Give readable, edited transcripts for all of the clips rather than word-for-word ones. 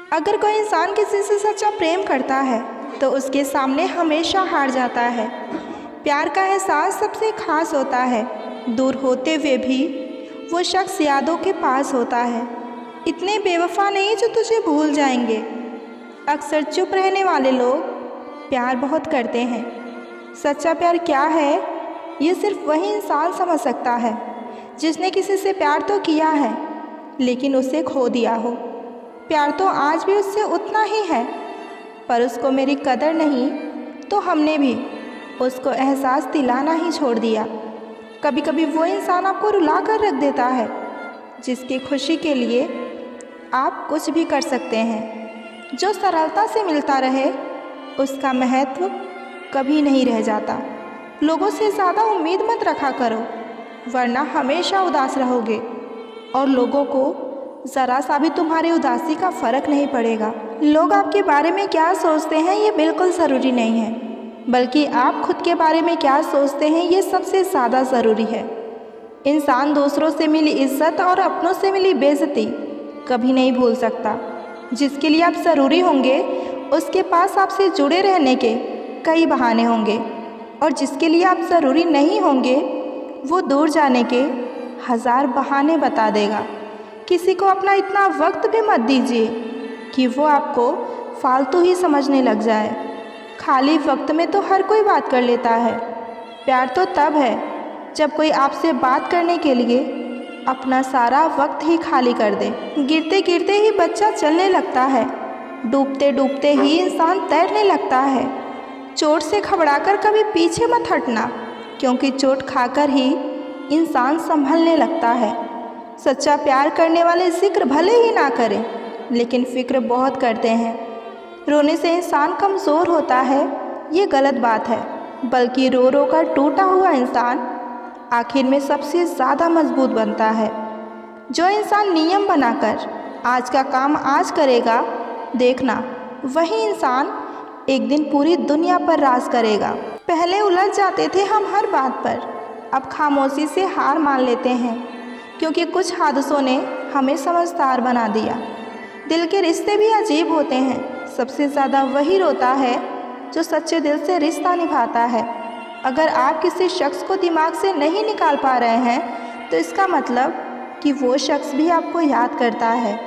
अगर कोई इंसान किसी से सच्चा प्रेम करता है तो उसके सामने हमेशा हार जाता है। प्यार का एहसास सबसे खास होता है। दूर होते हुए भी वो शख्स यादों के पास होता है। इतने बेवफा नहीं जो तुझे भूल जाएंगे। अक्सर चुप रहने वाले लोग प्यार बहुत करते हैं। सच्चा प्यार क्या है ये सिर्फ वही इंसान समझ सकता है जिसने किसी से प्यार तो किया है लेकिन उसे खो दिया हो। प्यार तो आज भी उससे उतना ही है, पर उसको मेरी कदर नहीं तो हमने भी उसको एहसास दिलाना ही छोड़ दिया। कभी कभी वो इंसान आपको रुला कर रख देता है जिसकी खुशी के लिए आप कुछ भी कर सकते हैं। जो सरलता से मिलता रहे उसका महत्व कभी नहीं रह जाता। लोगों से ज़्यादा उम्मीद मत रखा करो वरना हमेशा उदास रहोगे और लोगों को ज़रा सा भी तुम्हारी उदासी का फ़र्क नहीं पड़ेगा। लोग आपके बारे में क्या सोचते हैं ये बिल्कुल ज़रूरी नहीं है, बल्कि आप खुद के बारे में क्या सोचते हैं ये सबसे ज़्यादा ज़रूरी है। इंसान दूसरों से मिली इज्जत और अपनों से मिली बेइज्जती कभी नहीं भूल सकता। जिसके लिए आप ज़रूरी होंगे उसके पास आपसे जुड़े रहने के कई बहाने होंगे, और जिसके लिए आप ज़रूरी नहीं होंगे वो दूर जाने के 1000 बहाने बता देगा। किसी को अपना इतना वक्त भी मत दीजिए कि वो आपको फालतू ही समझने लग जाए। खाली वक्त में तो हर कोई बात कर लेता है। प्यार तो तब है जब कोई आपसे बात करने के लिए अपना सारा वक्त ही खाली कर दे। गिरते गिरते ही बच्चा चलने लगता है, डूबते डूबते ही इंसान तैरने लगता है। चोट से घबराकर कभी पीछे मत हटना, क्योंकि चोट खाकर ही इंसान संभलने लगता है। सच्चा प्यार करने वाले जिक्र भले ही ना करें लेकिन फ़िक्र बहुत करते हैं। रोने से इंसान कमज़ोर होता है ये गलत बात है, बल्कि रो रो कर टूटा हुआ इंसान आखिर में सबसे ज़्यादा मजबूत बनता है। जो इंसान नियम बनाकर आज का काम आज करेगा, देखना वही इंसान एक दिन पूरी दुनिया पर राज करेगा। पहले उलझ जाते थे हम हर बात पर, अब खामोशी से हार मान लेते हैं, क्योंकि कुछ हादसों ने हमें समझदार बना दिया। दिल के रिश्ते भी अजीब होते हैं। सबसे ज़्यादा वही रोता है जो सच्चे दिल से रिश्ता निभाता है। अगर आप किसी शख्स को दिमाग से नहीं निकाल पा रहे हैं तो इसका मतलब कि वो शख्स भी आपको याद करता है।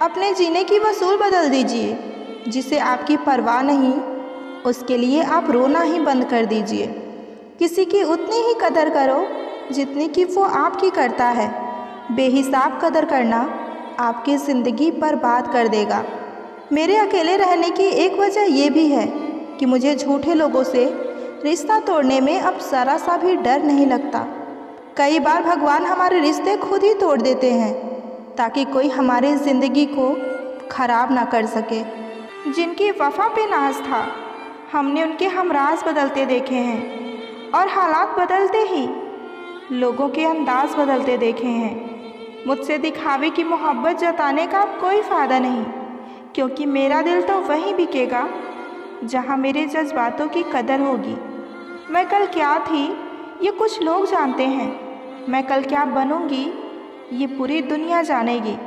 अपने जीने की वसूल बदल दीजिए। जिसे आपकी परवाह नहीं उसके लिए आप रोना ही बंद कर दीजिए। किसी की उतनी ही कदर करो जितनी कि वो आपकी करता है। बेहिसाब कदर करना आपकी ज़िंदगी बर्बाद कर देगा। मेरे अकेले रहने की एक वजह ये भी है कि मुझे झूठे लोगों से रिश्ता तोड़ने में अब ज़रा सा भी डर नहीं लगता। कई बार भगवान हमारे रिश्ते खुद ही तोड़ देते हैं ताकि कोई हमारी ज़िंदगी को ख़राब ना कर सके। जिनकी वफ़ा पे नाज था हमने उनके हमराज बदलते देखे हैं, और हालात बदलते ही लोगों के अंदाज बदलते देखे हैं। मुझसे दिखावे की मोहब्बत जताने का अब कोई फ़ायदा नहीं, क्योंकि मेरा दिल तो वहीं बिकेगा जहाँ मेरे जज्बातों की कदर होगी। मैं कल क्या थी ये कुछ लोग जानते हैं, मैं कल क्या बनूंगी ये पूरी दुनिया जानेगी।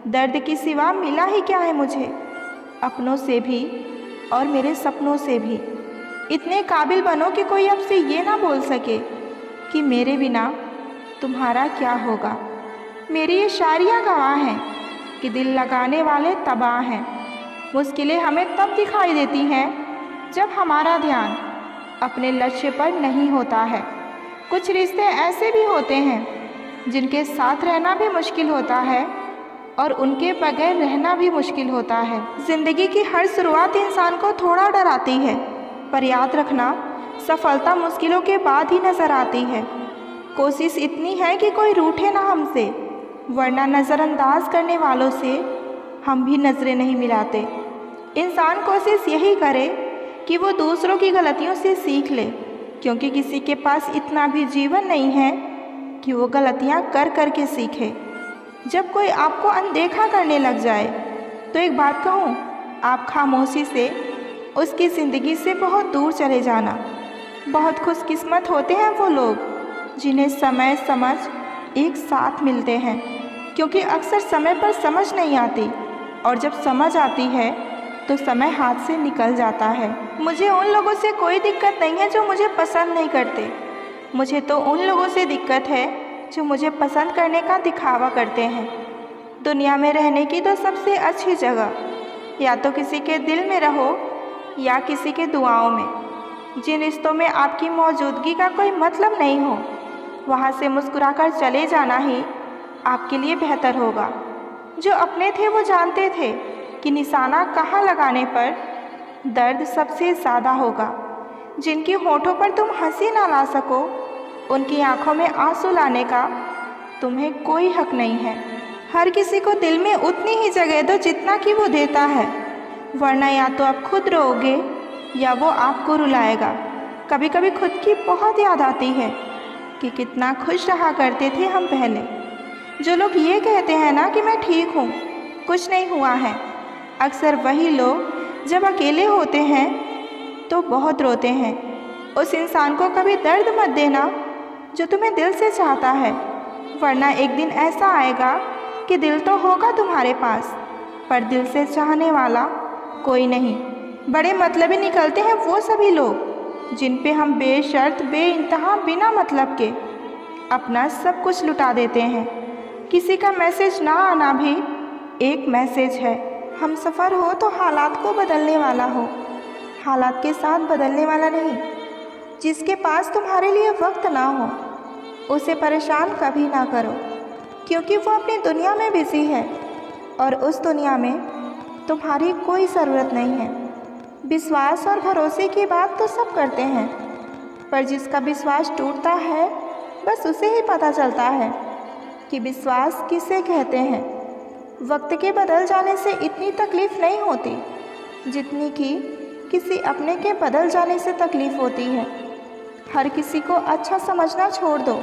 दर्द की सिवा मिला ही क्या है मुझे, अपनों से भी और मेरे सपनों से भी। इतने काबिल बनो कि कोई आपसे ये ना बोल सके कि मेरे बिना तुम्हारा क्या होगा। मेरी ये शायरियाँ गवाह हैं कि दिल लगाने वाले तबाह हैं। मुश्किलें हमें तब दिखाई देती हैं जब हमारा ध्यान अपने लक्ष्य पर नहीं होता है। कुछ रिश्ते ऐसे भी होते हैं जिनके साथ रहना भी मुश्किल होता है और उनके बगैर रहना भी मुश्किल होता है। ज़िंदगी की हर शुरुआत इंसान को थोड़ा डराती है, पर याद रखना सफलता मुश्किलों के बाद ही नज़र आती है। कोशिश इतनी है कि कोई रूठे ना हमसे, वरना नज़रअंदाज करने वालों से हम भी नज़रें नहीं मिलाते। इंसान कोशिश यही करे कि वो दूसरों की गलतियों से सीख ले, क्योंकि किसी के पास इतना भी जीवन नहीं है कि वो गलतियाँ कर कर के सीखे। जब कोई आपको अनदेखा करने लग जाए तो एक बात कहूँ, आप खामोशी से उसकी ज़िंदगी से बहुत दूर चले जाना। बहुत खुशकिस्मत होते हैं वो लोग जिन्हें समय समझ एक साथ मिलते हैं, क्योंकि अक्सर समय पर समझ नहीं आती और जब समझ आती है तो समय हाथ से निकल जाता है। मुझे उन लोगों से कोई दिक्कत नहीं है जो मुझे पसंद नहीं करते। मुझे तो उन लोगों से दिक्कत है जो मुझे पसंद करने का दिखावा करते हैं। दुनिया में रहने की तो सबसे अच्छी जगह या तो किसी के दिल में रहो या किसी के दुआओं में। जिन रिश्तों में आपकी मौजूदगी का कोई मतलब नहीं हो, वहाँ से मुस्कुराकर चले जाना ही आपके लिए बेहतर होगा। जो अपने थे वो जानते थे कि निशाना कहाँ लगाने पर दर्द सबसे ज़्यादा होगा। जिनकी होठों पर तुम हंसी ना ला सको, उनकी आंखों में आंसू लाने का तुम्हें कोई हक नहीं है। हर किसी को दिल में उतनी ही जगह दो जितना कि वो देता है, वरना या तो आप खुद रोओगे या वो आपको रुलाएगा। कभी कभी खुद की बहुत याद आती है कि कितना खुश रहा करते थे हम पहले। जो लोग ये कहते हैं ना कि मैं ठीक हूँ, कुछ नहीं हुआ है, अक्सर वही लोग जब अकेले होते हैं तो बहुत रोते हैं। उस इंसान को कभी दर्द मत देना जो तुम्हें दिल से चाहता है, वरना एक दिन ऐसा आएगा कि दिल तो होगा तुम्हारे पास पर दिल से चाहने वाला कोई नहीं। बड़े मतलबी निकलते हैं वो सभी लोग जिन पे हम बेशर्त बेइंतहा बिना मतलब के अपना सब कुछ लुटा देते हैं। किसी का मैसेज ना आना भी एक मैसेज है। हम सफ़र हो तो हालात को बदलने वाला हो, हालात के साथ बदलने वाला नहीं। जिसके पास तुम्हारे लिए वक्त ना हो उसे परेशान कभी ना करो, क्योंकि वो अपनी दुनिया में बिजी है और उस दुनिया में तुम्हारी कोई ज़रूरत नहीं है। विश्वास और भरोसे की बात तो सब करते हैं, पर जिसका विश्वास टूटता है बस उसे ही पता चलता है कि विश्वास किसे कहते हैं। वक्त के बदल जाने से इतनी तकलीफ़ नहीं होती जितनी कि किसी अपने के बदल जाने से तकलीफ़ होती है। हर किसी को अच्छा समझना छोड़ दो,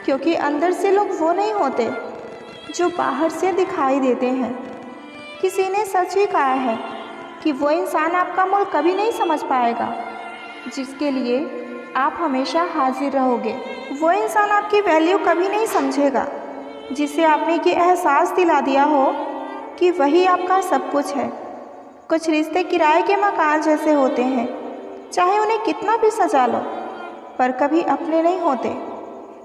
क्योंकि अंदर से लोग वो नहीं होते जो बाहर से दिखाई देते हैं। किसी ने सच ही कहा है कि वो इंसान आपका मोल कभी नहीं समझ पाएगा जिसके लिए आप हमेशा हाजिर रहोगे। वो इंसान आपकी वैल्यू कभी नहीं समझेगा जिसे आपने ये एहसास दिला दिया हो कि वही आपका सब कुछ है। कुछ रिश्ते किराए के मकान जैसे होते हैं, चाहे उन्हें कितना भी सजा लो, पर कभी अपने नहीं होते।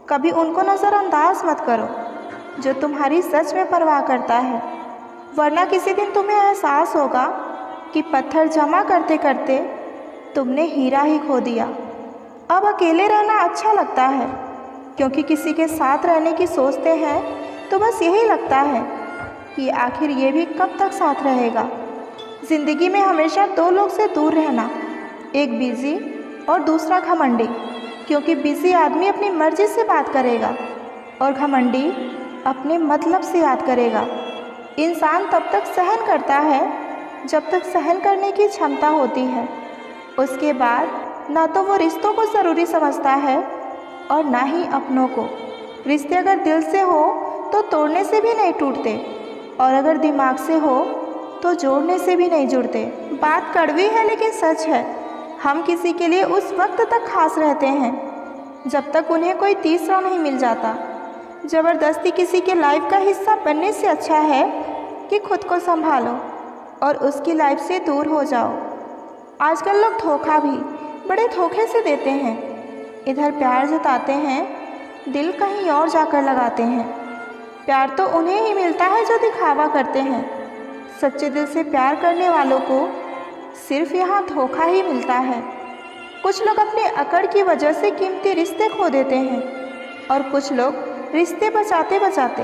कभी उनको नज़रअंदाज मत करो जो तुम्हारी सच में परवाह करता है, वरना किसी दिन तुम्हें एहसास होगा कि पत्थर जमा करते करते तुमने हीरा ही खो दिया। अब अकेले रहना अच्छा लगता है, क्योंकि किसी के साथ रहने की सोचते हैं तो बस यही लगता है कि आखिर ये भी कब तक साथ रहेगा। ज़िंदगी में हमेशा दो लोग से दूर रहना, एक बिज़ी और दूसरा घमंडी, क्योंकि बिज़ी आदमी अपनी मर्ज़ी से बात करेगा और घमंडी अपने मतलब से याद करेगा। इंसान तब तक सहन करता है जब तक सहन करने की क्षमता होती है। उसके बाद ना तो वो रिश्तों को ज़रूरी समझता है और ना ही अपनों को। रिश्ते अगर दिल से हो तो तोड़ने से भी नहीं टूटते, और अगर दिमाग से हो तो जोड़ने से भी नहीं जुड़ते। बात कड़वी है लेकिन सच है। हम किसी के लिए उस वक्त तक खास रहते हैं जब तक उन्हें कोई तीसरा नहीं मिल जाता। ज़बरदस्ती किसी के लाइफ का हिस्सा बनने से अच्छा है कि खुद को संभालो और उसकी लाइफ से दूर हो जाओ। आजकल लोग धोखा भी बड़े धोखे से देते हैं। इधर प्यार जताते हैं, दिल कहीं और जाकर लगाते हैं। प्यार तो उन्हें ही मिलता है जो दिखावा करते हैं। सच्चे दिल से प्यार करने वालों को सिर्फ यहाँ धोखा ही मिलता है। कुछ लोग अपने अकड़ की वजह से कीमती रिश्ते खो देते हैं, और कुछ लोग रिश्ते बचाते बचाते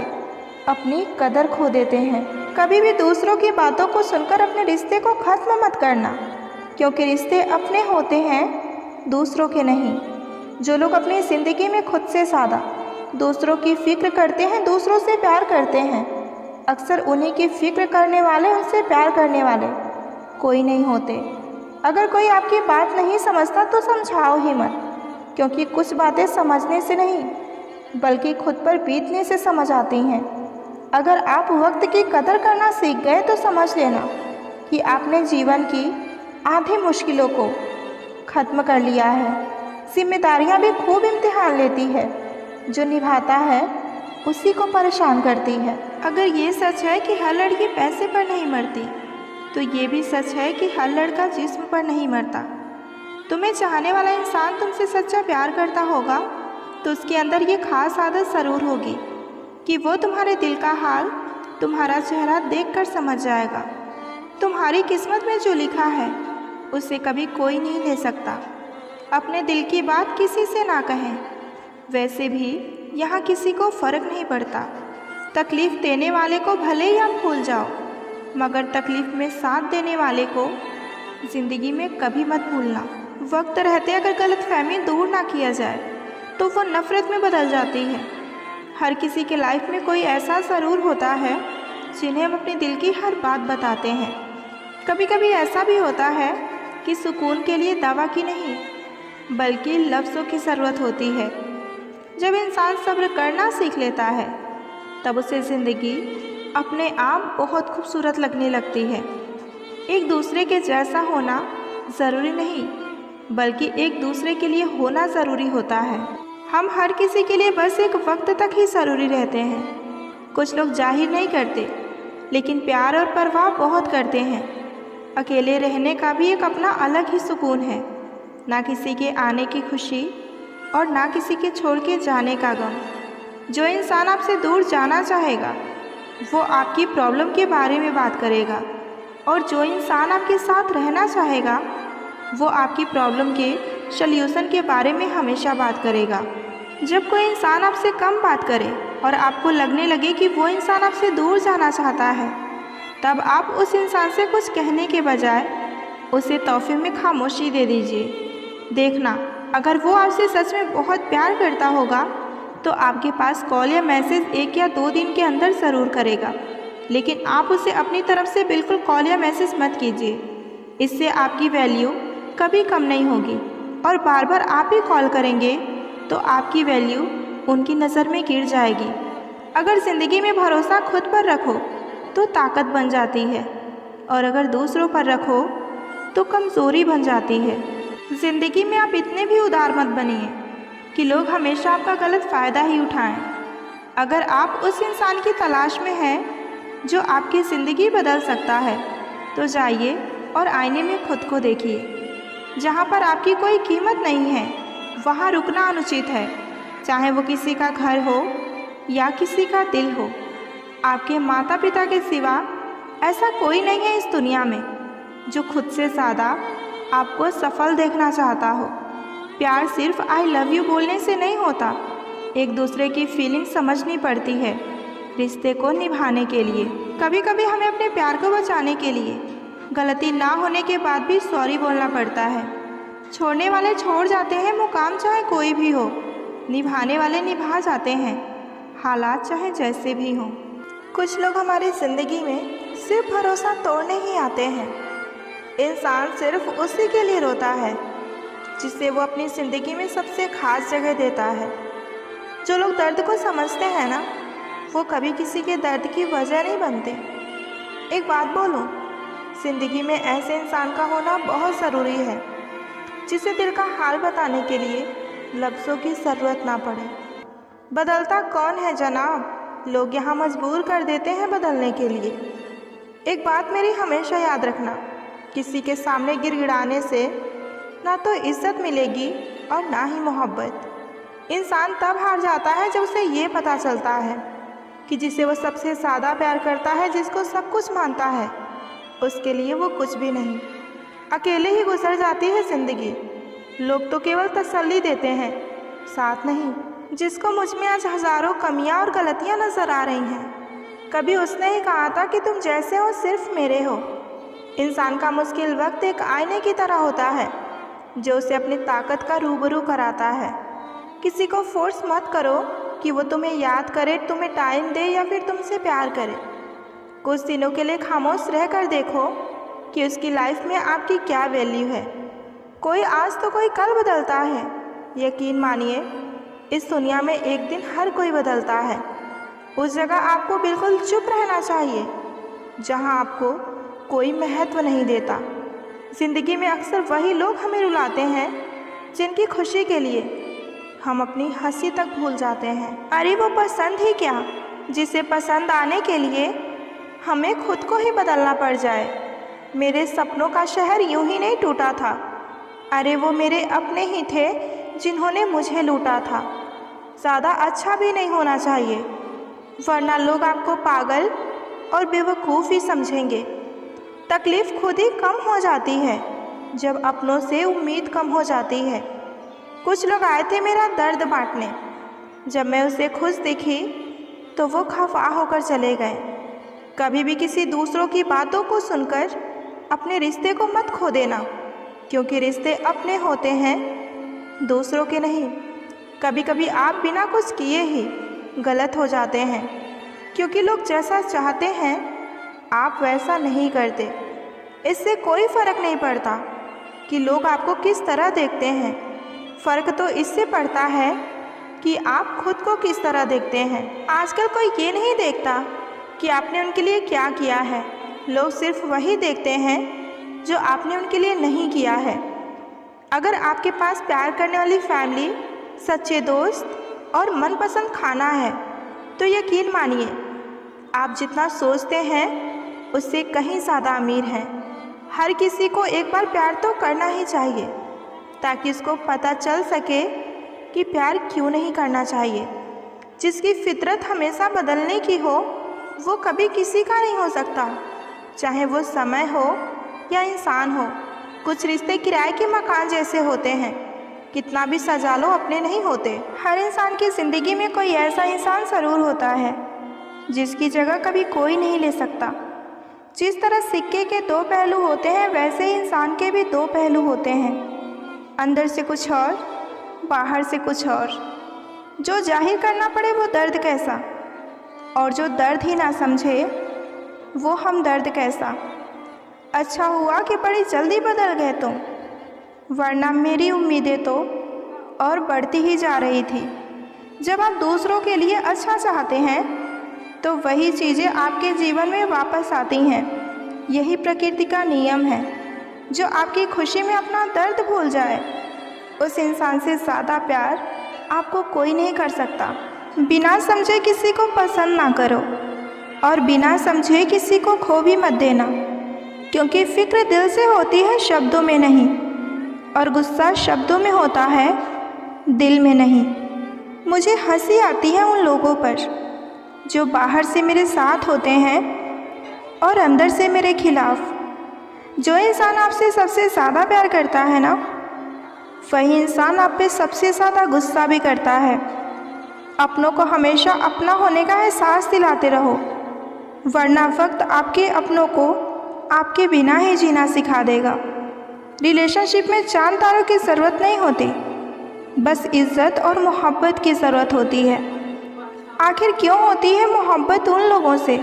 अपनी कदर खो देते हैं। कभी भी दूसरों की बातों को सुनकर अपने रिश्ते को ख़त्म मत करना, क्योंकि रिश्ते अपने होते हैं, दूसरों के नहीं। जो लोग अपनी ज़िंदगी में खुद से ज़्यादा दूसरों की फ़िक्र करते हैं, दूसरों से प्यार करते हैं, अक्सर उन्हीं की फ़िक्र करने वाले, उनसे प्यार करने वाले कोई नहीं होते। अगर कोई आपकी बात नहीं समझता तो समझाओ ही मत, क्योंकि कुछ बातें समझने से नहीं बल्कि खुद पर बीतने से समझ आती हैं। अगर आप वक्त की कदर करना सीख गए तो समझ लेना कि आपने जीवन की आधी मुश्किलों को ख़त्म कर लिया है। जिम्मेदारियां भी खूब इम्तिहान लेती है, जो निभाता है उसी को परेशान करती है। अगर ये सच है कि हर लड़की पैसे पर नहीं मरती, तो ये भी सच है कि हर लड़का जिस्म पर नहीं मरता। तुम्हें चाहने वाला इंसान तुमसे सच्चा प्यार करता होगा तो उसके अंदर ये खास आदत ज़रूर होगी कि वो तुम्हारे दिल का हाल तुम्हारा चेहरा देखकर समझ जाएगा। तुम्हारी किस्मत में जो लिखा है उसे कभी कोई नहीं ले सकता। अपने दिल की बात किसी से ना कहें। वैसे भी यहाँ किसी को फ़र्क नहीं पड़ता। तकलीफ़ देने वाले को भले ही आप भूल जाओ, मगर तकलीफ़ में साथ देने वाले को ज़िंदगी में कभी मत भूलना। वक्त रहते अगर गलतफहमी दूर ना किया जाए तो वो नफ़रत में बदल जाती है। हर किसी के लाइफ में कोई ऐसा ज़रूर होता है जिन्हें हम अपने दिल की हर बात बताते हैं। कभी कभी ऐसा भी होता है कि सुकून के लिए दवा की नहीं बल्कि लफ्ज़ों की ज़रूरत होती है। जब इंसान सब्र करना सीख लेता है तब उसे ज़िंदगी अपने आप बहुत खूबसूरत लगने लगती है। एक दूसरे के जैसा होना ज़रूरी नहीं बल्कि एक दूसरे के लिए होना ज़रूरी होता है। हम हर किसी के लिए बस एक वक्त तक ही ज़रूरी रहते हैं। कुछ लोग जाहिर नहीं करते लेकिन प्यार और परवाह बहुत करते हैं। अकेले रहने का भी एक अपना अलग ही सुकून है। ना किसी के आने की खुशी और ना किसी के छोड़ के जाने का गम। जो इंसान आपसे दूर जाना चाहेगा वो आपकी प्रॉब्लम के बारे में बात करेगा, और जो इंसान आपके साथ रहना चाहेगा वो आपकी प्रॉब्लम के सल्यूशन के बारे में हमेशा बात करेगा। जब कोई इंसान आपसे कम बात करे और आपको लगने लगे कि वो इंसान आपसे दूर जाना चाहता है, तब आप उस इंसान से कुछ कहने के बजाय उसे तोहफे में खामोशी दे दीजिए। देखना, अगर वो आपसे सच में बहुत प्यार करता होगा तो आपके पास कॉल या मैसेज 1 या 2 दिन के अंदर ज़रूर करेगा, लेकिन आप उसे अपनी तरफ से बिल्कुल कॉल या मैसेज मत कीजिए। इससे आपकी वैल्यू कभी कम नहीं होगी, और बार बार आप ही कॉल करेंगे तो आपकी वैल्यू उनकी नज़र में गिर जाएगी। अगर ज़िंदगी में भरोसा खुद पर रखो तो ताकत बन जाती है, और अगर दूसरों पर रखो तो कमज़ोरी बन जाती है। ज़िंदगी में आप इतने भी उदार मत बनिए कि लोग हमेशा आपका गलत फ़ायदा ही उठाएं। अगर आप उस इंसान की तलाश में हैं जो आपकी ज़िंदगी बदल सकता है तो जाइए और आईने में खुद को देखिए। जहाँ पर आपकी कोई कीमत नहीं है वहाँ रुकना अनुचित है, चाहे वो किसी का घर हो या किसी का दिल हो। आपके माता पिता के सिवा ऐसा कोई नहीं है इस दुनिया में जो खुद से ज़्यादा आपको सफल देखना चाहता हो। प्यार सिर्फ आई लव यू बोलने से नहीं होता, एक दूसरे की फीलिंग समझनी पड़ती है रिश्ते को निभाने के लिए। कभी कभी हमें अपने प्यार को बचाने के लिए गलती ना होने के बाद भी सॉरी बोलना पड़ता है। छोड़ने वाले छोड़ जाते हैं, मुकाम चाहे कोई भी हो। निभाने वाले निभा जाते हैं, हालात चाहे जैसे भी हों। कुछ लोग हमारी ज़िंदगी में सिर्फ भरोसा तोड़ने ही आते हैं। इंसान सिर्फ उसी के लिए रोता है जिसे वो अपनी ज़िंदगी में सबसे ख़ास जगह देता है। जो लोग दर्द को समझते हैं ना, वो कभी किसी के दर्द की वजह नहीं बनते। एक बात बोलूं, ज़िंदगी में ऐसे इंसान का होना बहुत ज़रूरी है जिसे दिल का हाल बताने के लिए लफ्ज़ों की ज़रूरत ना पड़े। बदलता कौन है जनाब, लोग यहाँ मजबूर कर देते हैं बदलने के लिए। एक बात मेरी हमेशा याद रखना, किसी के सामने गिड़गिड़ाने से ना तो इज़्ज़त मिलेगी और ना ही मोहब्बत। इंसान तब हार जाता है जब उसे ये पता चलता है कि जिसे वो सबसे ज़्यादा प्यार करता है, जिसको सब कुछ मानता है, उसके लिए वो कुछ भी नहीं। अकेले ही गुजर जाती है ज़िंदगी। लोग तो केवल तसल्ली देते हैं, साथ नहीं। जिसको मुझ में आज हज़ारों कमियां और गलतियां नज़र आ रही हैं, कभी उसने ही कहा था कि तुम जैसे हो सिर्फ मेरे हो। इंसान का मुश्किल वक्त एक आईने की तरह होता है जो उसे अपनी ताकत का रूबरू कराता है। किसी को फोर्स मत करो कि वो तुम्हें याद करे, तुम्हें टाइम दे या फिर तुमसे प्यार करे। कुछ दिनों के लिए खामोश रह कर देखो कि उसकी लाइफ में आपकी क्या वैल्यू है। कोई आज तो कोई कल बदलता है। यकीन मानिए, इस दुनिया में एक दिन हर कोई बदलता है। उस जगह आपको बिल्कुल चुप रहना चाहिए जहां आपको कोई महत्व नहीं देता। ज़िंदगी में अक्सर वही लोग हमें रुलाते हैं जिनकी खुशी के लिए हम अपनी हंसी तक भूल जाते हैं। अरे वो पसंद ही क्या, जिसे पसंद आने के लिए हमें खुद को ही बदलना पड़ जाए। मेरे सपनों का शहर यूं ही नहीं टूटा था। अरे वो मेरे अपने ही थे जिन्होंने मुझे लूटा था। ज़्यादा अच्छा भी नहीं होना चाहिए, वरना लोग आपको पागल और बेवकूफ़ ही समझेंगे। तकलीफ़ खुद ही कम हो जाती है जब अपनों से उम्मीद कम हो जाती है। कुछ लोग आए थे मेरा दर्द बांटने, जब मैं उसे खुश दिखी तो वो खफा होकर चले गए। कभी भी किसी दूसरों की बातों को सुनकर अपने रिश्ते को मत खो देना, क्योंकि रिश्ते अपने होते हैं, दूसरों के नहीं। कभी कभी आप बिना कुछ किए ही गलत हो जाते हैं, क्योंकि लोग जैसा चाहते हैं आप वैसा नहीं करते। इससे कोई फ़र्क नहीं पड़ता कि लोग आपको किस तरह देखते हैं, फ़र्क तो इससे पड़ता है कि आप खुद को किस तरह देखते हैं। आजकल कोई ये नहीं देखता कि आपने उनके लिए क्या किया है, लोग सिर्फ वही देखते हैं जो आपने उनके लिए नहीं किया है। अगर आपके पास प्यार करने वाली फैमिली, सच्चे दोस्त और मनपसंद खाना है तो यकीन मानिए आप जितना सोचते हैं उससे कहीं ज़्यादा अमीर हैं। हर किसी को एक बार प्यार तो करना ही चाहिए, ताकि उसको पता चल सके कि प्यार क्यों नहीं करना चाहिए। जिसकी फितरत हमेशा बदलने की हो वो कभी किसी का नहीं हो सकता, चाहे वो समय हो या इंसान हो। कुछ रिश्ते किराए के मकान जैसे होते हैं, कितना भी सजा लो अपने नहीं होते। हर इंसान की ज़िंदगी में कोई ऐसा इंसान ज़रूर होता है जिसकी जगह कभी कोई नहीं ले सकता। जिस तरह सिक्के के दो पहलू होते हैं, वैसे ही इंसान के भी दो पहलू होते हैं, अंदर से कुछ और, बाहर से कुछ और। जो जाहिर करना पड़े वो दर्द कैसा, और जो दर्द ही ना समझे वो हम दर्द कैसा। अच्छा हुआ कि बड़ी जल्दी बदल गए तुम, वरना मेरी उम्मीदें तो और बढ़ती ही जा रही थी। जब आप दूसरों के लिए अच्छा चाहते हैं तो वही चीज़ें आपके जीवन में वापस आती हैं। यही प्रकृति का नियम है। जो आपकी खुशी में अपना दर्द भूल जाए, उस इंसान से ज़्यादा प्यार आपको कोई नहीं कर सकता। बिना समझे किसी को पसंद ना करो और बिना समझे किसी को खो भी मत देना, क्योंकि फ़िक्र दिल से होती है, शब्दों में नहीं, और गुस्सा शब्दों में होता है, दिल में नहीं। मुझे हंसी आती है उन लोगों पर जो बाहर से मेरे साथ होते हैं और अंदर से मेरे खिलाफ। जो इंसान आपसे सबसे ज़्यादा प्यार करता है ना, वही इंसान आप पे सबसे ज़्यादा गुस्सा भी करता है। अपनों को हमेशा अपना होने का एहसास दिलाते रहो, वरना वक्त आपके अपनों को आपके बिना ही जीना सिखा देगा। रिलेशनशिप में चांद तारों की ज़रूरत नहीं होती, बस इज़्ज़त और मोहब्बत की ज़रूरत होती है। आखिर क्यों होती है मोहब्बत उन लोगों से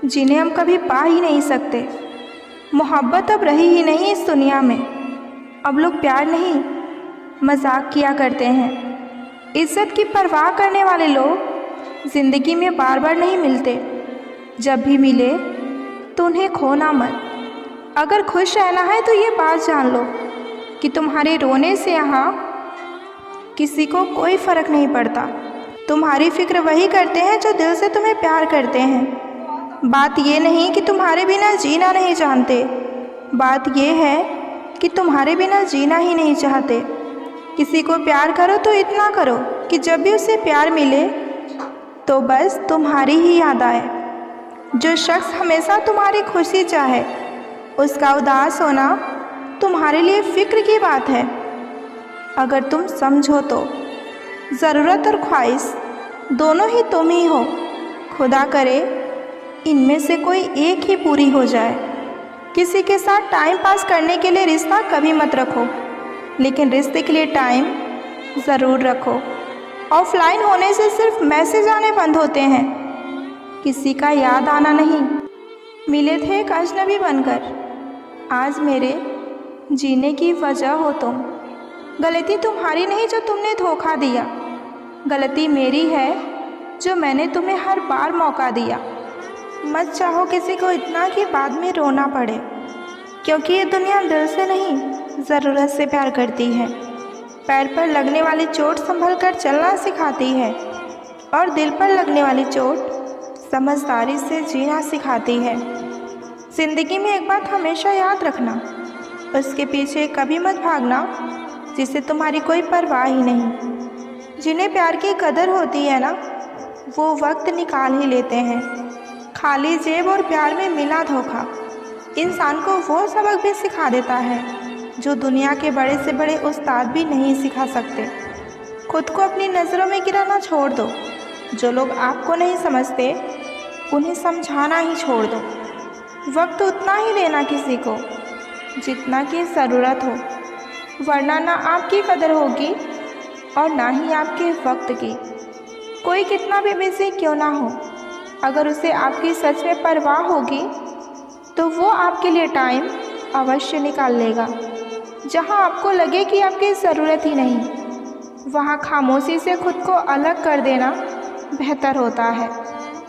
जिन्हें हम कभी पा ही नहीं सकते। मोहब्बत अब रही ही नहीं इस दुनिया में। अब लोग प्यार नहीं, मजाक किया करते हैं। इज़्ज़त की परवाह करने वाले लोग ज़िंदगी में बार बार नहीं मिलते। जब भी मिले तो उन्हें खोना मत। अगर खुश रहना है तो ये बात जान लो कि तुम्हारे रोने से यहाँ किसी को कोई फ़र्क नहीं पड़ता। तुम्हारी फ़िक्र वही करते हैं जो दिल से तुम्हें प्यार करते हैं। बात ये नहीं कि तुम्हारे बिना जीना नहीं जानते, बात ये है कि तुम्हारे बिना जीना ही नहीं चाहते। किसी को प्यार करो तो इतना करो कि जब भी उसे प्यार मिले तो बस तुम्हारी ही याद आए। जो शख्स हमेशा तुम्हारी खुशी चाहे, उसका उदास होना तुम्हारे लिए फ़िक्र की बात है। अगर तुम समझो तो ज़रूरत और ख्वाहिश दोनों ही तुम ही हो। खुदा करे इनमें से कोई एक ही पूरी हो जाए। किसी के साथ टाइम पास करने के लिए रिश्ता कभी मत रखो, लेकिन रिश्ते के लिए टाइम ज़रूर रखो। ऑफलाइन होने से सिर्फ मैसेज आने बंद होते हैं, किसी का याद आना नहीं। मिले थे एक अजनबी बनकर, आज मेरे जीने की वजह हो तुम। गलती तुम्हारी नहीं जो तुमने धोखा दिया, गलती मेरी है जो मैंने तुम्हें हर बार मौका दिया। मत चाहो किसी को इतना कि बाद में रोना पड़े, क्योंकि ये दुनिया दिल से नहीं ज़रूरत से प्यार करती है। पैर पर लगने वाली चोट संभल कर चलना सिखाती है। और दिल पर लगने वाली चोट समझदारी से जीना सिखाती है। ज़िंदगी में एक बात हमेशा याद रखना, उसके पीछे कभी मत भागना जिसे तुम्हारी कोई परवाह ही नहीं। जिन्हें प्यार की कदर होती है ना, वो वक्त निकाल ही लेते हैं। खाली जेब और प्यार में मिला धोखा इंसान को वो सबक भी सिखा देता है जो दुनिया के बड़े से बड़े उस्ताद भी नहीं सिखा सकते। खुद को अपनी नज़रों में गिराना छोड़ दो। जो लोग आपको नहीं समझते उन्हें समझाना ही छोड़ दो। वक्त उतना ही देना किसी को जितना की ज़रूरत हो, वरना ना आपकी कदर होगी और ना ही आपके वक्त की। कोई कितना भी बिजी क्यों ना हो, अगर उसे आपकी सच में परवाह होगी तो वो आपके लिए टाइम अवश्य निकाल लेगा। जहाँ आपको लगे कि आपकी ज़रूरत ही नहीं, वहाँ खामोशी से खुद को अलग कर देना बेहतर होता है,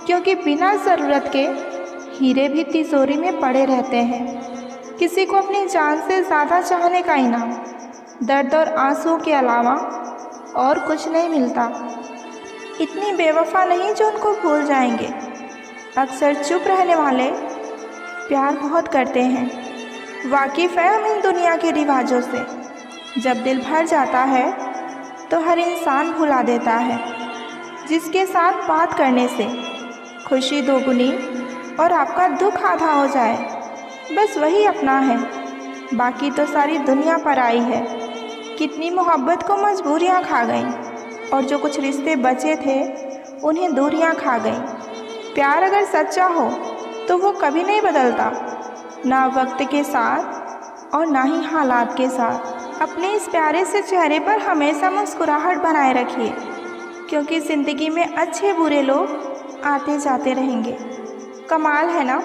क्योंकि बिना ज़रूरत के हीरे भी तिजोरी में पड़े रहते हैं। किसी को अपनी जान से ज़्यादा चाहने का इनाम दर्द और आंसुओं के अलावा और कुछ नहीं मिलता। इतनी बेवफा नहीं जो उनको भूल जाएंगे। अक्सर चुप रहने वाले प्यार बहुत करते हैं। वाकिफ़ है हम इन दुनिया के रिवाजों से। जब दिल भर जाता है तो हर इंसान भुला देता है। जिसके साथ बात करने से खुशी दोगुनी और आपका दुख आधा हो जाए, बस वही अपना है, बाकी तो सारी दुनिया पराई है। कितनी मोहब्बत को मजबूरियाँ खा गईं और जो कुछ रिश्ते बचे थे उन्हें दूरियाँ खा गईं। प्यार अगर सच्चा हो तो वो कभी नहीं बदलता, ना वक्त के साथ और ना ही हालात के साथ। अपने इस प्यारे से चेहरे पर हमेशा मुस्कुराहट बनाए रखिए, क्योंकि ज़िंदगी में अच्छे बुरे लोग आते जाते रहेंगे। कमाल है ना,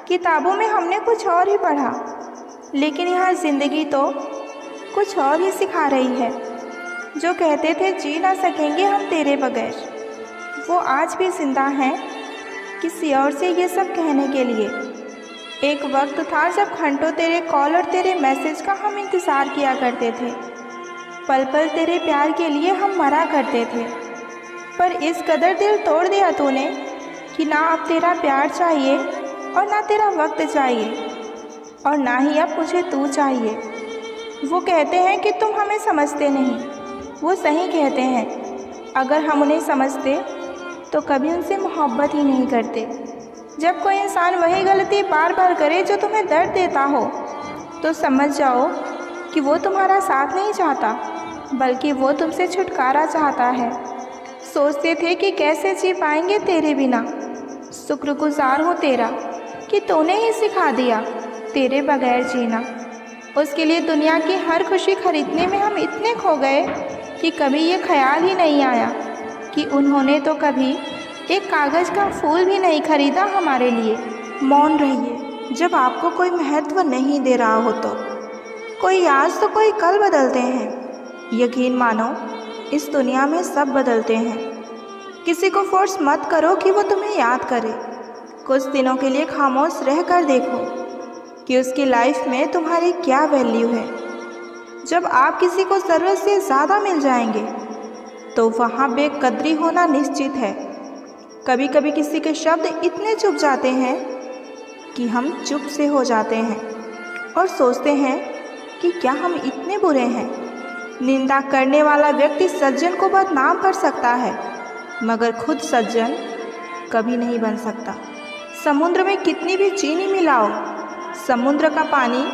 किताबों में हमने कुछ और ही पढ़ा, लेकिन यहाँ ज़िंदगी तो कुछ और ही सिखा रही है। जो कहते थे जी ना सकेंगे हम तेरे बगैर, वो आज भी जिंदा हैं किसी और से ये सब कहने के लिए। एक वक्त था जब घंटों तेरे कॉल और तेरे मैसेज का हम इंतज़ार किया करते थे। पल पल तेरे प्यार के लिए हम मरा करते थे, पर इस कदर दिल तोड़ दिया तूने कि ना अब तेरा प्यार चाहिए और ना तेरा वक्त चाहिए और ना ही अब मुझे तू चाहिए। वो कहते हैं कि तुम हमें समझते नहीं, वो सही कहते हैं। अगर हम उन्हें समझते तो कभी उनसे मोहब्बत ही नहीं करते। जब कोई इंसान वही गलती बार बार करे जो तुम्हें दर्द देता हो, तो समझ जाओ कि वो तुम्हारा साथ नहीं चाहता, बल्कि वो तुमसे छुटकारा चाहता है। सोचते थे कि कैसे जी पाएंगे तेरे बिना। शुक्रगुजार हूँ तेरा कि तूने ही सिखा दिया तेरे बगैर जीना। उसके लिए दुनिया की हर खुशी खरीदने में हम इतने खो गए कि कभी ये ख्याल ही नहीं आया कि उन्होंने तो कभी एक कागज़ का फूल भी नहीं खरीदा हमारे लिए। मौन रहिए जब आपको कोई महत्व नहीं दे रहा हो तो। कोई आज तो कोई कल बदलते हैं। यकीन मानो इस दुनिया में सब बदलते हैं। किसी को फोर्स मत करो कि वो तुम्हें याद करे। कुछ दिनों के लिए खामोश रह कर देखो कि उसकी लाइफ में तुम्हारी क्या वैल्यू है। जब आप किसी को ज़रूरत से ज़्यादा मिल जाएंगे तो वहाँ बेकदरी होना निश्चित है। कभी कभी किसी के शब्द इतने चुप जाते हैं कि हम चुप से हो जाते हैं और सोचते हैं कि क्या हम इतने बुरे हैं। निंदा करने वाला व्यक्ति सज्जन को बदनाम कर सकता है, मगर खुद सज्जन कभी नहीं बन सकता। समुद्र में कितनी भी चीनी मिलाओ, समुद्र का पानी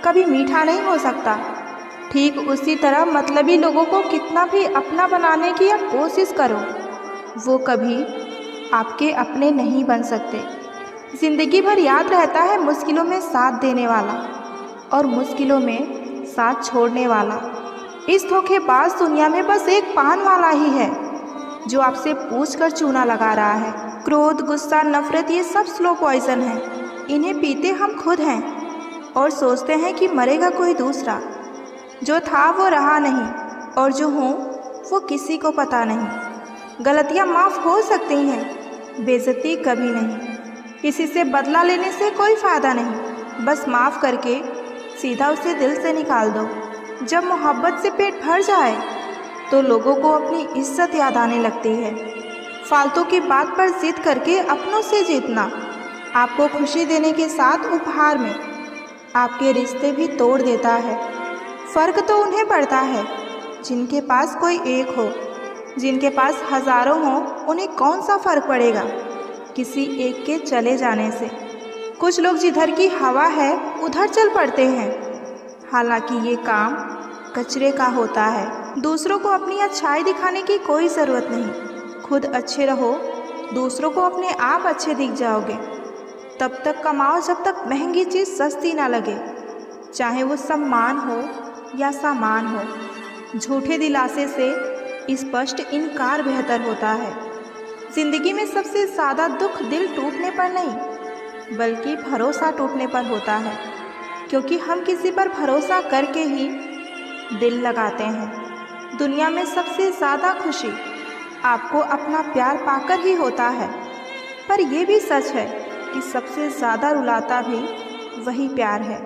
कभी मीठा नहीं हो सकता। ठीक उसी तरह मतलबी लोगों को कितना भी अपना बनाने की आप कोशिश करो, वो कभी आपके अपने नहीं बन सकते। ज़िंदगी भर याद रहता है मुश्किलों में साथ देने वाला और मुश्किलों में साथ छोड़ने वाला। इस धोखेबाज दुनिया में बस एक पान वाला ही है जो आपसे पूछ कर चूना लगा रहा है। क्रोध, गुस्सा, नफरत, ये सब स्लो पॉइजन है। इन्हें पीते हम खुद हैं और सोचते हैं कि मरेगा कोई दूसरा। जो था वो रहा नहीं और जो हूँ वो किसी को पता नहीं। गलतियाँ माफ़ हो सकती हैं, बेइज्जती कभी नहीं। किसी से बदला लेने से कोई फ़ायदा नहीं, बस माफ़ करके सीधा उसे दिल से निकाल दो। जब मोहब्बत से पेट भर जाए तो लोगों को अपनी इज्जत याद आने लगती है। फालतू की बात पर जिद करके अपनों से जीतना आपको खुशी देने के साथ उपहार में आपके रिश्ते भी तोड़ देता है। फ़र्क तो उन्हें पड़ता है जिनके पास कोई एक हो, जिनके पास हज़ारों हों उन्हें कौन सा फ़र्क पड़ेगा किसी एक के चले जाने से। कुछ लोग जिधर की हवा है उधर चल पड़ते हैं, हालांकि ये काम कचरे का होता है। दूसरों को अपनी अच्छाई दिखाने की कोई ज़रूरत नहीं, खुद अच्छे रहो, दूसरों को अपने आप अच्छे दिख जाओगे। तब तक कमाओ जब तक महंगी चीज़ सस्ती ना लगे, चाहे वो सम्मान हो या सामान हो। झूठे दिलासे से स्पष्ट इनकार बेहतर होता है। ज़िंदगी में सबसे ज़्यादा दुख दिल टूटने पर नहीं बल्कि भरोसा टूटने पर होता है, क्योंकि हम किसी पर भरोसा करके ही दिल लगाते हैं। दुनिया में सबसे ज़्यादा खुशी आपको अपना प्यार पाकर ही होता है, पर यह भी सच है कि सबसे ज़्यादा रुलाता भी वही प्यार है।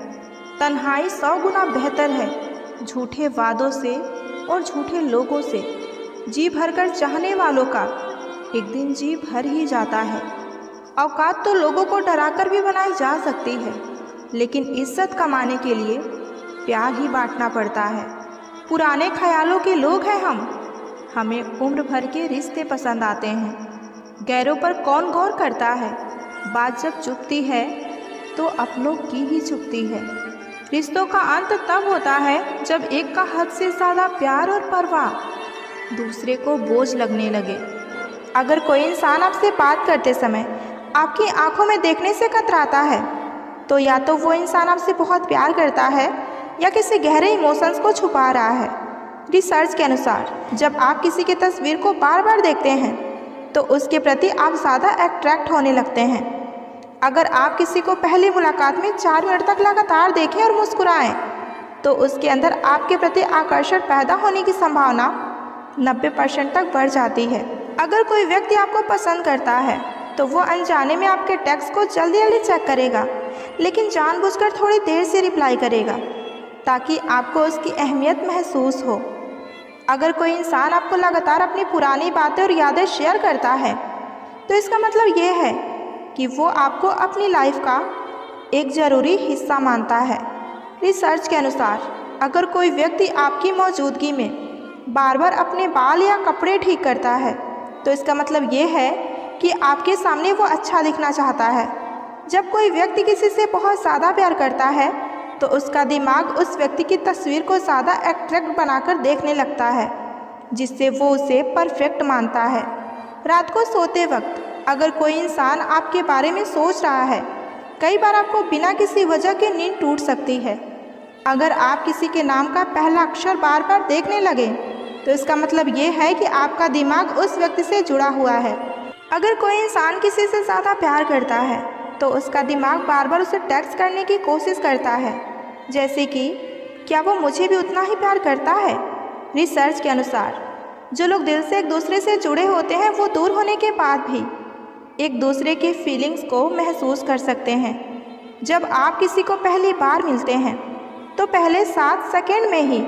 तन्हाई 100 गुना बेहतर है झूठे वादों से और झूठे लोगों से। जी भरकर चाहने वालों का एक दिन जी भर ही जाता है। औकात तो लोगों को डराकर भी बनाई जा सकती है, लेकिन इज्जत कमाने के लिए प्यार ही बांटना पड़ता है। पुराने ख्यालों के लोग हैं हम, हमें उम्र भर के रिश्ते पसंद आते हैं। गैरों पर कौन गौर करता है, बात जब चुभती है तो अपनों की ही चुभती है। रिश्तों का अंत तब होता है जब एक का हद से ज़्यादा प्यार और परवाह दूसरे को बोझ लगने लगे। अगर कोई इंसान आपसे बात करते समय आपकी आंखों में देखने से कतराता है, तो या तो वो इंसान आपसे बहुत प्यार करता है या किसी गहरे इमोशंस को छुपा रहा है। रिसर्च के अनुसार जब आप किसी की तस्वीर को बार बार देखते हैं तो उसके प्रति आप ज़्यादा अट्रैक्ट होने लगते हैं। अगर आप किसी को पहली मुलाकात में 4 मिनट तक लगातार देखें और मुस्कुराएं, तो उसके अंदर आपके प्रति आकर्षण पैदा होने की संभावना 90% तक बढ़ जाती है। अगर कोई व्यक्ति आपको पसंद करता है तो वो अनजाने में आपके टेक्स्ट को जल्दी जल्दी चेक करेगा, लेकिन जानबूझकर थोड़ी देर से रिप्लाई करेगा ताकि आपको उसकी अहमियत महसूस हो। अगर कोई इंसान आपको लगातार अपनी पुरानी बातें और यादें शेयर करता है तो इसका मतलब ये है कि वो आपको अपनी लाइफ का एक ज़रूरी हिस्सा मानता है। रिसर्च के अनुसार अगर कोई व्यक्ति आपकी मौजूदगी में बार बार अपने बाल या कपड़े ठीक करता है तो इसका मतलब ये है कि आपके सामने वो अच्छा दिखना चाहता है। जब कोई व्यक्ति किसी से बहुत ज़्यादा प्यार करता है तो उसका दिमाग उस व्यक्ति की तस्वीर को ज़्यादा अट्रैक्ट बनाकर देखने लगता है, जिससे वो उसे परफेक्ट मानता है। रात को सोते वक्त अगर कोई इंसान आपके बारे में सोच रहा है, कई बार आपको बिना किसी वजह के नींद टूट सकती है। अगर आप किसी के नाम का पहला अक्षर बार बार देखने लगे तो इसका मतलब ये है कि आपका दिमाग उस व्यक्ति से जुड़ा हुआ है। अगर कोई इंसान किसी से ज़्यादा प्यार करता है तो उसका दिमाग बार बार उसे टेक्स्ट करने की कोशिश करता है, जैसे कि क्या वो मुझे भी उतना ही प्यार करता है। रिसर्च के अनुसार जो लोग दिल से एक दूसरे से जुड़े होते हैं वो दूर होने के बाद भी एक दूसरे के फीलिंग्स को महसूस कर सकते हैं। जब आप किसी को पहली बार मिलते हैं तो पहले 7 सेकंड में ही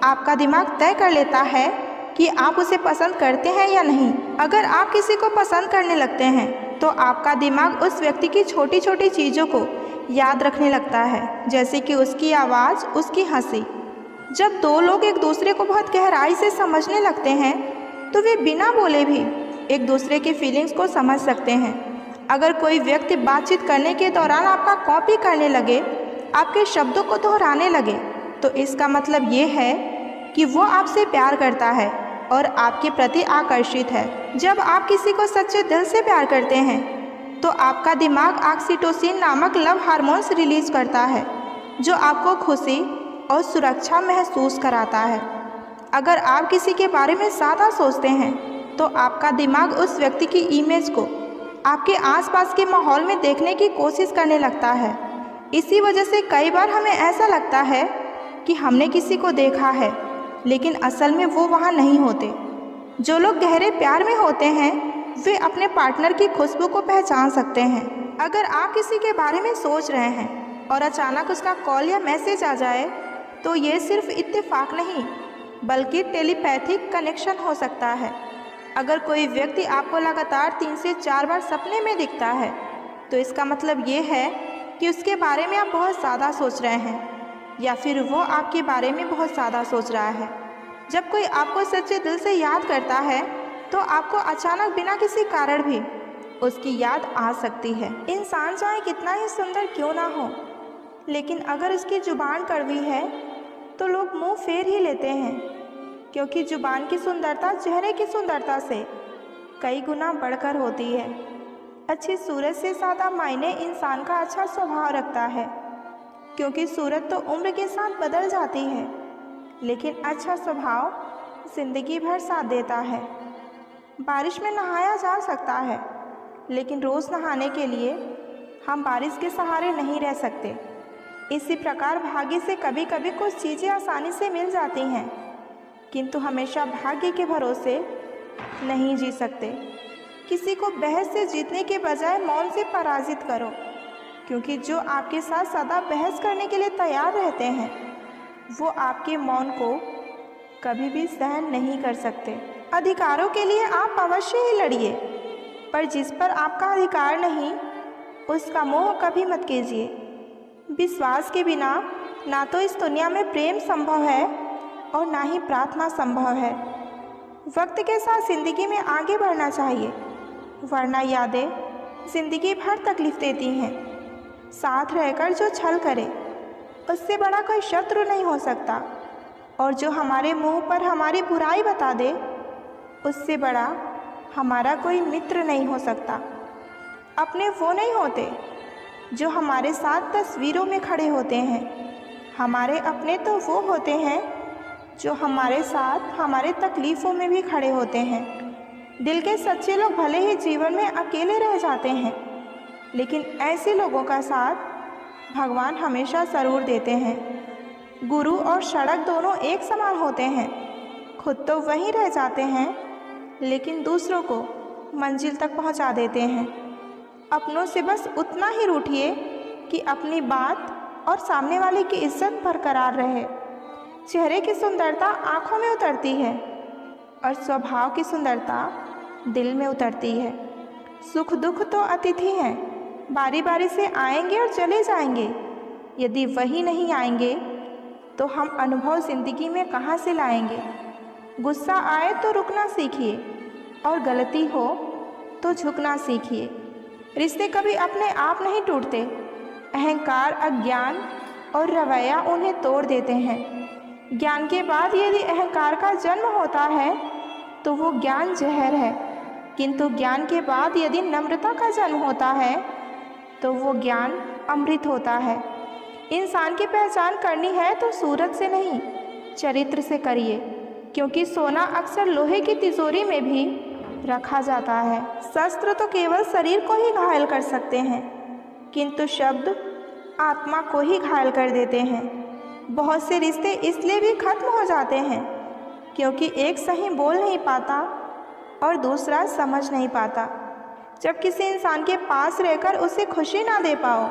आपका दिमाग तय कर लेता है कि आप उसे पसंद करते हैं या नहीं। अगर आप किसी को पसंद करने लगते हैं तो आपका दिमाग उस व्यक्ति की छोटी छोटी चीज़ों को याद रखने लगता है, जैसे कि उसकी आवाज़, उसकी हंसी। जब 2 लोग एक दूसरे को बहुत गहराई से समझने लगते हैं तो वे बिना बोले भी एक दूसरे की फीलिंग्स को समझ सकते हैं। अगर कोई व्यक्ति बातचीत करने के दौरान आपका कॉपी करने लगे, आपके शब्दों को दोहराने लगे, तो इसका मतलब ये है कि वो आपसे प्यार करता है और आपके प्रति आकर्षित है। जब आप किसी को सच्चे दिल से प्यार करते हैं तो आपका दिमाग ऑक्सीटोसिन नामक लव हार्मोन्स रिलीज करता है, जो आपको खुशी और सुरक्षा महसूस कराता है। अगर आप किसी के बारे में ज़्यादा सोचते हैं तो आपका दिमाग उस व्यक्ति की इमेज को आपके आसपास के माहौल में देखने की कोशिश करने लगता है। इसी वजह से कई बार हमें ऐसा लगता है कि हमने किसी को देखा है, लेकिन असल में वो वहाँ नहीं होते। जो लोग गहरे प्यार में होते हैं वे अपने पार्टनर की खुशबू को पहचान सकते हैं। अगर आप किसी के बारे में सोच रहे हैं और अचानक उसका कॉल या मैसेज आ जाए तो ये सिर्फ इत्तेफाक नहीं बल्कि टेलीपैथिक कनेक्शन हो सकता है। अगर कोई व्यक्ति आपको लगातार 3 से 4 बार सपने में दिखता है तो इसका मतलब ये है कि उसके बारे में आप बहुत ज़्यादा सोच रहे हैं या फिर वो आपके बारे में बहुत ज़्यादा सोच रहा है। जब कोई आपको सच्चे दिल से याद करता है तो आपको अचानक बिना किसी कारण भी उसकी याद आ सकती है। इंसान चाहे कितना ही सुंदर क्यों ना हो, लेकिन अगर उसकी जुबान कड़वी है तो लोग मुंह फेर ही लेते हैं, क्योंकि जुबान की सुंदरता चेहरे की सुंदरता से कई गुना बढ़कर होती है। अच्छी सूरत से ज़्यादा मायने इंसान का अच्छा स्वभाव रखता है, क्योंकि सूरत तो उम्र के साथ बदल जाती है, लेकिन अच्छा स्वभाव ज़िंदगी भर साथ देता है। बारिश में नहाया जा सकता है, लेकिन रोज़ नहाने के लिए हम बारिश के सहारे नहीं रह सकते। इसी प्रकार भाग्य से कभी कभी कुछ चीज़ें आसानी से मिल जाती हैं, किंतु हमेशा भाग्य के भरोसे नहीं जी सकते। किसी को बहस से जीतने के बजाय मौन से पराजित करो, क्योंकि जो आपके साथ सदा बहस करने के लिए तैयार रहते हैं वो आपके मौन को कभी भी सहन नहीं कर सकते। अधिकारों के लिए आप अवश्य ही लड़िए, पर जिस पर आपका अधिकार नहीं उसका मोह कभी मत कीजिए। विश्वास के बिना ना तो इस दुनिया में प्रेम संभव है और ना ही प्रार्थना संभव है। वक्त के साथ ज़िंदगी में आगे बढ़ना चाहिए, वरना यादें ज़िंदगी भर तकलीफ़ देती हैं। साथ रहकर जो छल करे उससे बड़ा कोई शत्रु नहीं हो सकता, और जो हमारे मुंह पर हमारी बुराई बता दे उससे बड़ा हमारा कोई मित्र नहीं हो सकता। अपने वो नहीं होते जो हमारे साथ तस्वीरों में खड़े होते हैं, हमारे अपने तो वो होते हैं जो हमारे साथ हमारे तकलीफ़ों में भी खड़े होते हैं। दिल के सच्चे लोग भले ही जीवन में अकेले रह जाते हैं, लेकिन ऐसे लोगों का साथ भगवान हमेशा ज़रूर देते हैं। गुरु और सड़क दोनों एक समान होते हैं। खुद तो वहीं रह जाते हैं, लेकिन दूसरों को मंजिल तक पहुंचा देते हैं। अपनों से बस उतना ही रूठिए कि अपनी बात और सामने वाले की इज्जत बरकरार रहे। चेहरे की सुंदरता आँखों में उतरती है और स्वभाव की सुंदरता दिल में उतरती है। सुख दुख तो अतिथि हैं, बारी बारी से आएंगे और चले जाएंगे। यदि वही नहीं आएंगे तो हम अनुभव ज़िंदगी में कहाँ से लाएंगे। गुस्सा आए तो रुकना सीखिए और गलती हो तो झुकना सीखिए। रिश्ते कभी अपने आप नहीं टूटते, अहंकार, अज्ञान और रवैया उन्हें तोड़ देते हैं। ज्ञान के बाद यदि अहंकार का जन्म होता है तो वो ज्ञान जहर है, किंतु ज्ञान के बाद यदि नम्रता का जन्म होता है तो वो ज्ञान अमृत होता है। इंसान की पहचान करनी है तो सूरत से नहीं, चरित्र से करिए, क्योंकि सोना अक्सर लोहे की तिजोरी में भी रखा जाता है। शस्त्र तो केवल शरीर को ही घायल कर सकते हैं, किंतु शब्द आत्मा को ही घायल कर देते हैं। बहुत से रिश्ते इसलिए भी खत्म हो जाते हैं क्योंकि एक सही बोल नहीं पाता और दूसरा समझ नहीं पाता। जब किसी इंसान के पास रहकर उसे खुशी ना दे पाओ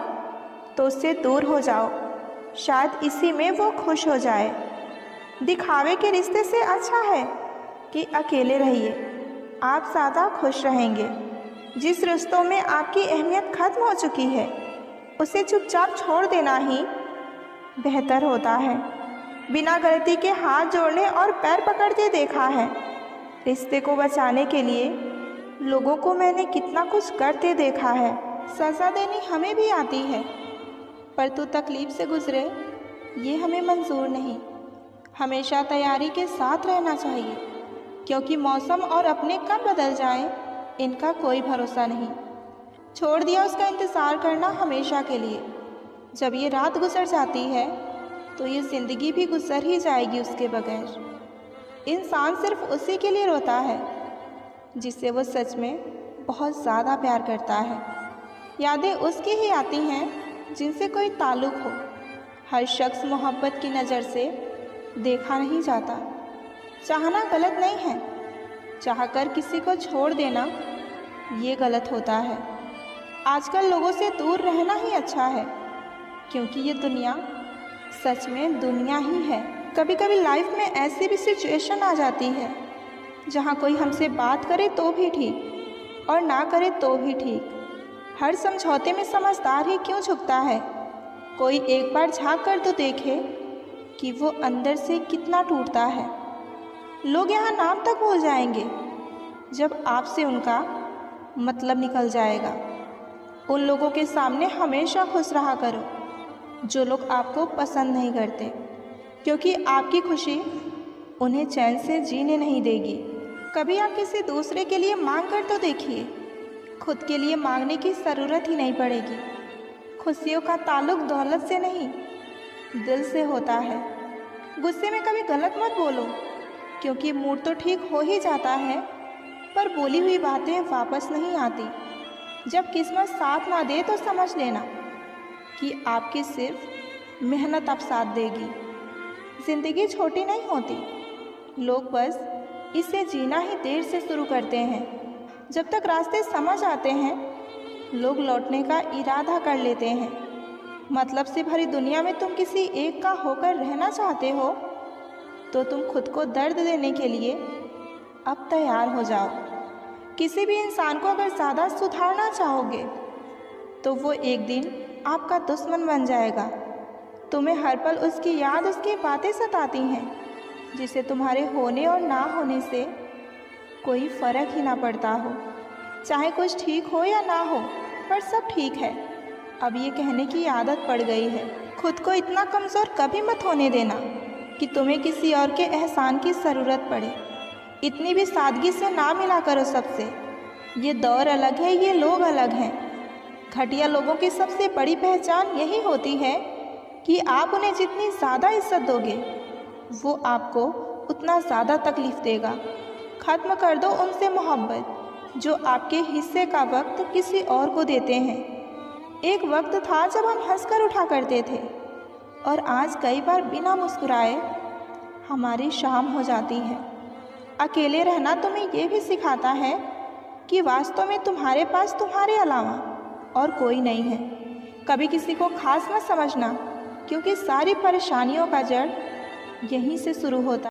तो उससे दूर हो जाओ, शायद इसी में वो खुश हो जाए। दिखावे के रिश्ते से अच्छा है कि अकेले रहिए, आप ज़्यादा खुश रहेंगे। जिस रिश्तों में आपकी अहमियत खत्म हो चुकी है उसे चुपचाप छोड़ देना ही बेहतर होता है। बिना गलती के हाथ जोड़ने और पैर पकड़ते देखा है। रिश्ते को बचाने के लिए लोगों को मैंने कितना कुछ करते देखा है। सज़ा देनी हमें भी आती है, पर तू तकलीफ़ से गुजरे ये हमें मंजूर नहीं। हमेशा तैयारी के साथ रहना चाहिए, क्योंकि मौसम और अपने कब बदल जाएं इनका कोई भरोसा नहीं। छोड़ दिया उसका इंतज़ार करना हमेशा के लिए। जब ये रात गुजर जाती है तो ये ज़िंदगी भी गुजर ही जाएगी उसके बगैर। इंसान सिर्फ उसी के लिए रोता है जिसे वो सच में बहुत ज़्यादा प्यार करता है। यादें उसकी ही आती हैं जिनसे कोई ताल्लुक़ हो। हर शख्स मोहब्बत की नज़र से देखा नहीं जाता। चाहना गलत नहीं है, चाहकर किसी को छोड़ देना ये गलत होता है। आजकल लोगों से दूर रहना ही अच्छा है, क्योंकि ये दुनिया सच में दुनिया ही है। कभी कभी लाइफ में ऐसी भी सिचुएशन आ जाती है जहाँ कोई हमसे बात करे तो भी ठीक और ना करे तो भी ठीक। हर समझौते में समझदार ही क्यों झुकता है। कोई एक बार झांक कर तो देखे कि वो अंदर से कितना टूटता है। लोग यहाँ नाम तक भूल जाएंगे जब आपसे उनका मतलब निकल जाएगा। उन लोगों के सामने हमेशा खुश रहा करो जो लोग आपको पसंद नहीं करते, क्योंकि आपकी खुशी उन्हें चैन से जीने नहीं देगी। कभी आप किसी दूसरे के लिए मांग कर तो देखिए, खुद के लिए मांगने की ज़रूरत ही नहीं पड़ेगी। खुशियों का ताल्लुक दौलत से नहीं, दिल से होता है। गुस्से में कभी गलत मत बोलो, क्योंकि मूड तो ठीक हो ही जाता है, पर बोली हुई बातें वापस नहीं आती। जब किस्मत साथ ना दे तो समझ लेना कि आपकी सिर्फ मेहनत अब साथ देगी। ज़िंदगी छोटी नहीं होती, लोग बस इसे जीना ही देर से शुरू करते हैं। जब तक रास्ते समझ आते हैं, लोग लौटने का इरादा कर लेते हैं। मतलब से भरी दुनिया में तुम किसी एक का होकर रहना चाहते हो तो तुम खुद को दर्द देने के लिए अब तैयार हो जाओ। किसी भी इंसान को अगर ज़्यादा सुधारना चाहोगे तो वो एक दिन आपका दुश्मन बन जाएगा। तुम्हें हर पल उसकी याद, उसकी बातें सताती हैं, जिसे तुम्हारे होने और ना होने से कोई फ़र्क ही ना पड़ता हो। चाहे कुछ ठीक हो या ना हो, पर सब ठीक है। अब ये कहने की आदत पड़ गई है। खुद को इतना कमज़ोर कभी मत होने देना कि तुम्हें किसी और के एहसान की ज़रूरत पड़े। इतनी भी सादगी से ना मिला करो सबसे। ये दौर अलग है, ये लोग अलग हैं। घटिया लोगों की सबसे बड़ी पहचान यही होती है कि आप उन्हें जितनी ज़्यादा इज्जत दोगे, वो आपको उतना ज़्यादा तकलीफ़ देगा। ख़त्म कर दो उनसे मोहब्बत जो आपके हिस्से का वक्त किसी और को देते हैं। एक वक्त था जब हम हंसकर उठा करते थे, और आज कई बार बिना मुस्कुराए हमारी शाम हो जाती है। अकेले रहना तुम्हें ये भी सिखाता है कि वास्तव में तुम्हारे पास तुम्हारे अलावा और कोई नहीं है। कभी किसी को खास मत समझना, क्योंकि सारी परेशानियों का जड़ यहीं से शुरू होता है।